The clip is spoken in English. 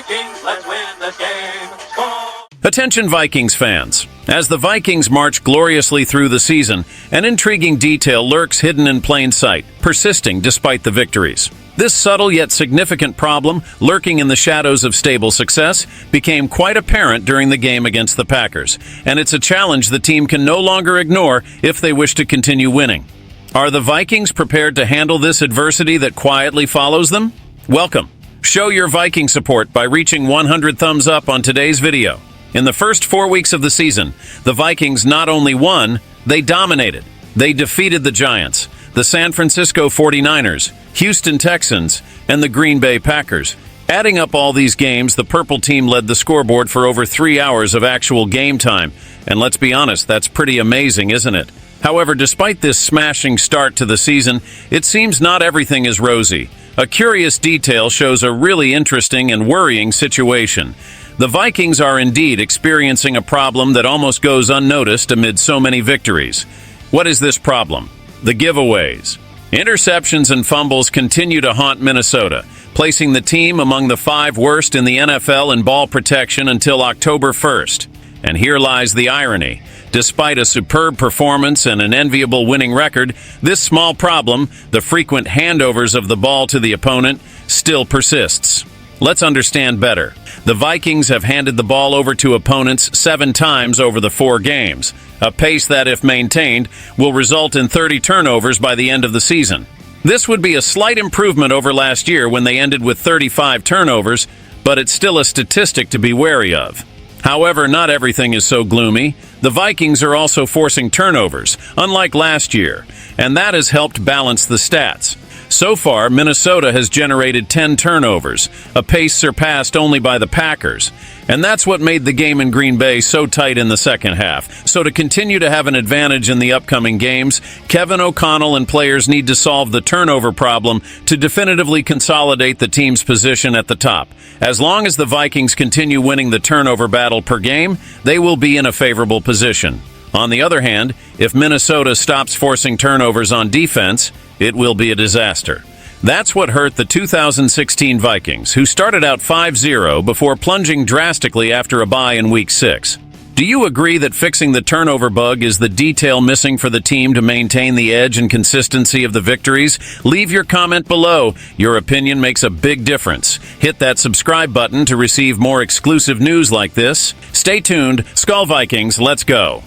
Vikings, let's win this game. SKOL! Attention Vikings fans. As the Vikings march gloriously through the season, an intriguing detail lurks hidden in plain sight, persisting despite the victories. This subtle yet significant problem, lurking in the shadows of stable success, became quite apparent during the game against the Packers, and it's a challenge the team can no longer ignore if they wish to continue winning. Are the Vikings prepared to handle this adversity that quietly follows them? Welcome. Show your Viking support by reaching 100 thumbs up on today's video. In the first 4 weeks of the season, the Vikings not only won, they dominated. They defeated the Giants, the San Francisco 49ers, Houston Texans, and the Green Bay Packers. Adding up all these games, the purple team led the scoreboard for over 3 hours of actual game time. And let's be honest, that's pretty amazing, isn't it? However, despite this smashing start to the season, it seems not everything is rosy. A curious detail shows a really interesting and worrying situation. The Vikings are indeed experiencing a problem that almost goes unnoticed amid so many victories. What is this problem? The giveaways. Interceptions and fumbles continue to haunt Minnesota, placing the team among the 5 worst in the NFL in ball protection until October 1st. And here lies the irony. Despite a superb performance and an enviable winning record, this small problem, the frequent handovers of the ball to the opponent, still persists. Let's understand better. The Vikings have handed the ball over to opponents 7 times over the 4 games, a pace that, if maintained, will result in 30 turnovers by the end of the season. This would be a slight improvement over last year when they ended with 35 turnovers, but it's still a statistic to be wary of. However, not everything is so gloomy. The Vikings are also forcing turnovers, unlike last year, and that has helped balance the stats. So far, Minnesota has generated 10 turnovers, a pace surpassed only by the Packers. And that's what made the game in Green Bay so tight in the second half. So to continue to have an advantage in the upcoming games, Kevin O'Connell and players need to solve the turnover problem to definitively consolidate the team's position at the top. As long as the Vikings continue winning the turnover battle per game, they will be in a favorable position. On the other hand, if Minnesota stops forcing turnovers on defense, it will be a disaster. That's what hurt the 2016 Vikings, who started out 5-0 before plunging drastically after a bye in Week 6. Do you agree that fixing the turnover bug is the detail missing for the team to maintain the edge and consistency of the victories? Leave your comment below. Your opinion makes a big difference. Hit that subscribe button to receive more exclusive news like this. Stay tuned. SKOL Vikings, let's go!